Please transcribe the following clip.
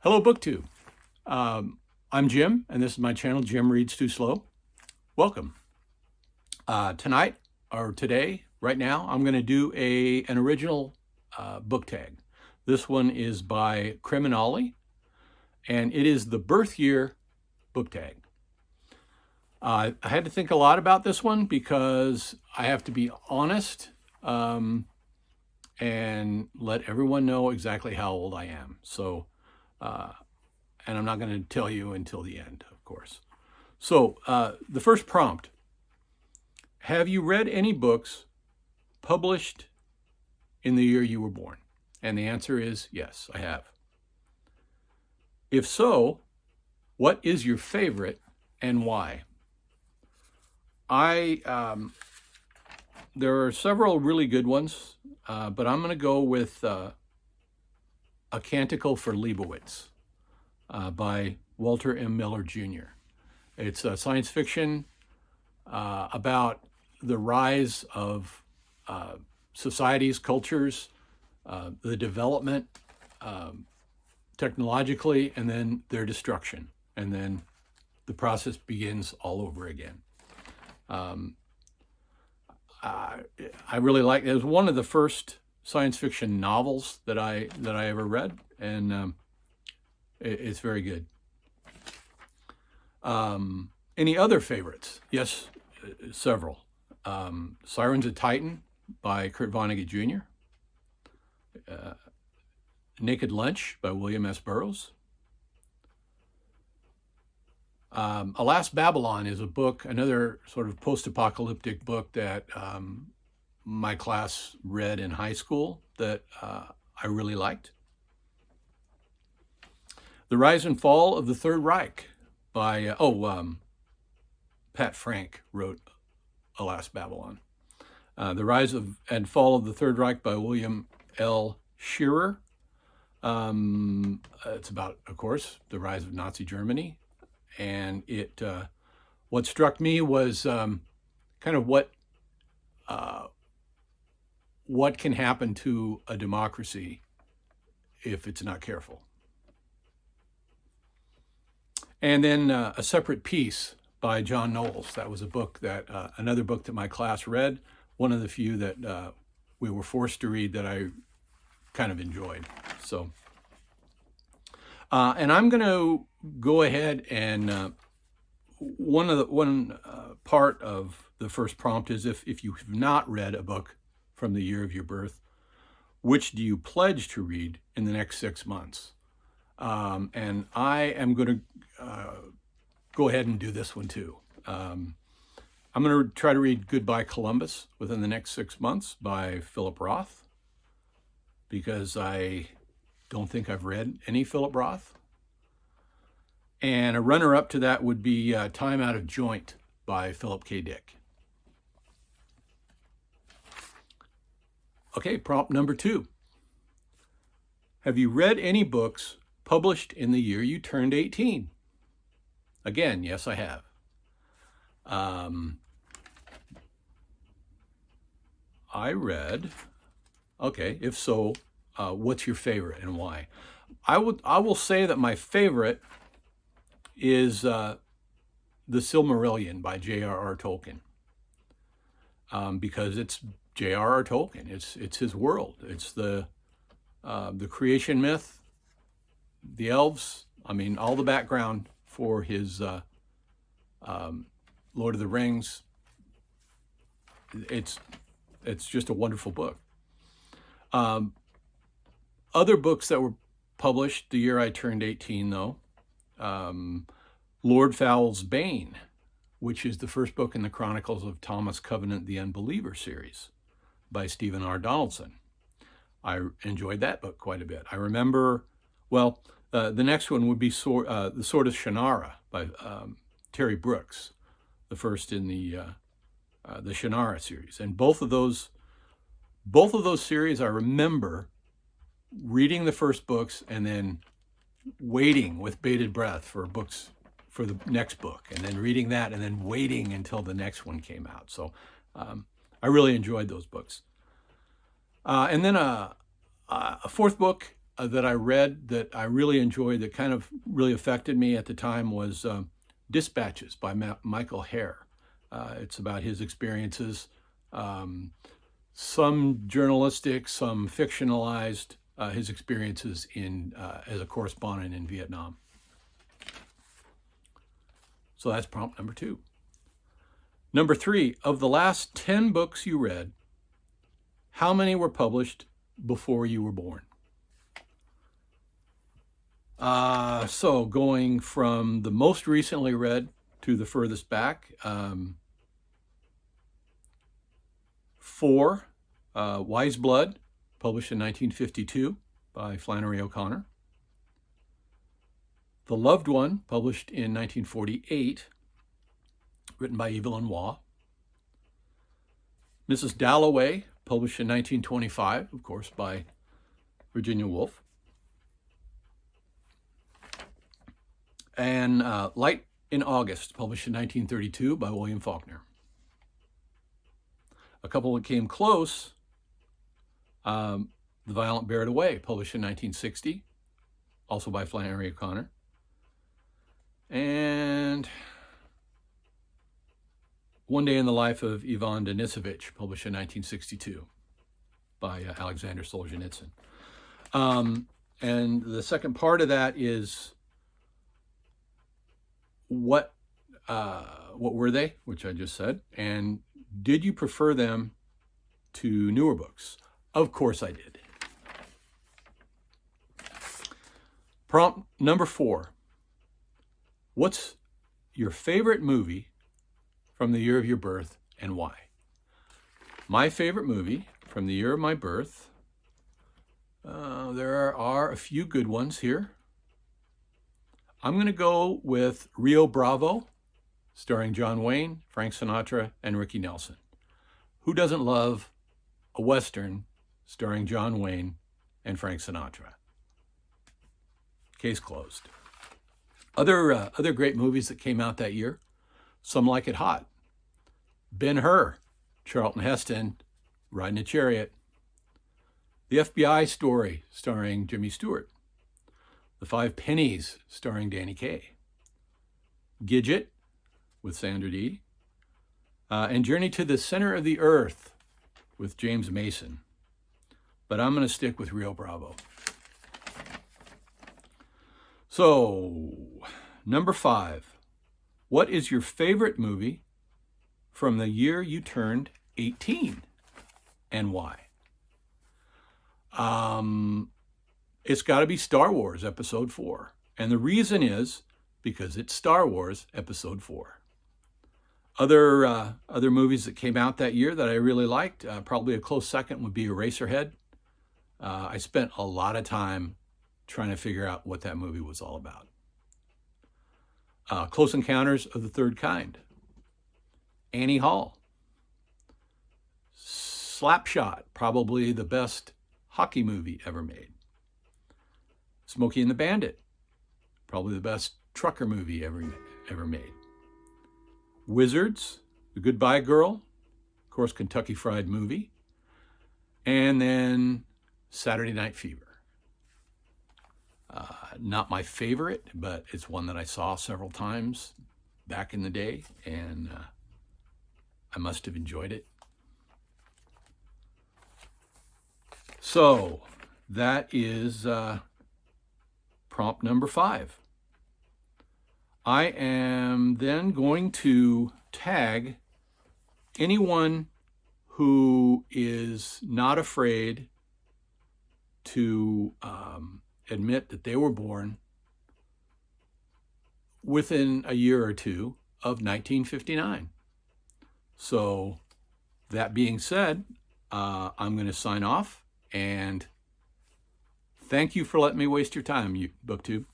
Hello, BookTube. I'm Jim, and this is my channel, Jim Reads Too Slow. Welcome. Tonight, or today, right now, I'm going to do an original book tag. This one is by Criminale, and it is the birth year book tag. I had to think a lot about this one because I have to be honest and let everyone know exactly how old I am. So, and I'm not going to tell you until the end, of course. So the first prompt: have you read any books published in the year you were born? And the answer is yes, I have. If so, what is your favorite and why? There are several really good ones, but I'm going to go with A Canticle for Leibowitz by Walter M. Miller Jr. It's science fiction about the rise of societies, cultures, the development technologically, and then their destruction. And then the process begins all over again. I really like it. It was one of the first science fiction novels that I ever read, and it's very good. Any other favorites? Yes, several. Sirens of Titan by Kurt Vonnegut Jr. Naked Lunch by William S. Burroughs. Alas, Babylon is a book, another sort of post-apocalyptic book that my class read in high school that I really liked. The Rise and Fall of the Third Reich by, Pat Frank wrote Alas, Babylon. The Rise and Fall of the Third Reich by William L. Scherer. It's about, of course, the rise of Nazi Germany. And what struck me was kind of what can happen to a democracy if it's not careful. And then A Separate Peace by John Knowles. That was a book that another book that my class read. One of the few that we were forced to read that I kind of enjoyed. So, and I'm going to go ahead and one part of the first prompt is if you have not read a book from the year of your birth, which do you pledge to read in the next 6 months? And I am going to go ahead and do this one too. I'm going to try to read Goodbye Columbus within the next 6 months by Philip Roth, because I don't think I've read any Philip Roth. And a runner-up to that would be Time Out of Joint by Philip K. Dick. Okay, prompt number 2. Have you read any books published in the year you turned 18? Again, yes, I have. I read, okay, if so, what's your favorite and why? I will say that my favorite is The Silmarillion by J.R.R. Tolkien, because it's J.R.R. Tolkien. It's his world. It's the creation myth, the elves. I mean, all the background for his Lord of the Rings. It's just a wonderful book. Other books that were published the year I turned 18, though, Lord Fowle's Bane, which is the first book in the Chronicles of Thomas Covenant the Unbeliever series by Stephen R. Donaldson. I enjoyed that book quite a bit. I remember, well, the next one would be The Sword of Shannara by Terry Brooks, the first in the Shannara series. And both of those series, I remember reading the first books and then waiting with bated breath for the next book, and then reading that and then waiting until the next one came out. So I really enjoyed those books. And then a fourth book that I read that I really enjoyed, that kind of really affected me at the time, was Dispatches by Michael Hare. It's about his experiences, some journalistic, some fictionalized, his experiences as a correspondent in Vietnam. So that's prompt number 2. Number 3, of the last 10 books you read, how many were published before you were born? So going from the most recently read to the furthest back, 4, Wise Blood, published in 1952 by Flannery O'Connor. The Loved One, published in 1948, written by Evelyn Waugh. Mrs. Dalloway, published in 1925, of course, by Virginia Woolf. And Light in August, published in 1932 by William Faulkner. A couple that came close, The Violent Bear It Away, published in 1960, also by Flannery O'Connor. And One Day in the Life of Ivan Denisovich, published in 1962 by Alexander Solzhenitsyn. And the second part of that is what were they, which I just said, and did you prefer them to newer books? Of course I did. Prompt number 4. What's your favorite movie from the year of your birth and why? My favorite movie from the year of my birth, there are a few good ones here. I'm going to go with Rio Bravo, starring John Wayne, Frank Sinatra, and Ricky Nelson. Who doesn't love a Western starring John Wayne and Frank Sinatra? Case closed. Other great movies that came out that year, Some Like It Hot, Ben-Hur, Charlton Heston riding a chariot, The FBI Story, starring Jimmy Stewart, The Five Pennies, starring Danny Kaye, Gidget with Sandra Dee, and Journey to the Center of the Earth with James Mason. But I'm going to stick with Rio Bravo. So, number 5. What is your favorite movie from the year you turned 18 and why? It's got to be Star Wars Episode 4. And the reason is because it's Star Wars Episode 4. Other movies that came out that year that I really liked, probably a close second would be Eraserhead. I spent a lot of time trying to figure out what that movie was all about. Close Encounters of the Third Kind, Annie Hall, Slapshot, probably the best hockey movie ever made. Smokey and the Bandit, probably the best trucker movie ever made. Wizards, The Goodbye Girl, of course, Kentucky Fried Movie, and then Saturday Night Fever. Not my favorite, but it's one that I saw several times back in the day, and I must have enjoyed it. So that is prompt number 5. I am then going to tag anyone who is not afraid to admit that they were born within a year or two of 1959. So that being said, I'm going to sign off, and thank you for letting me waste your time, BookTube.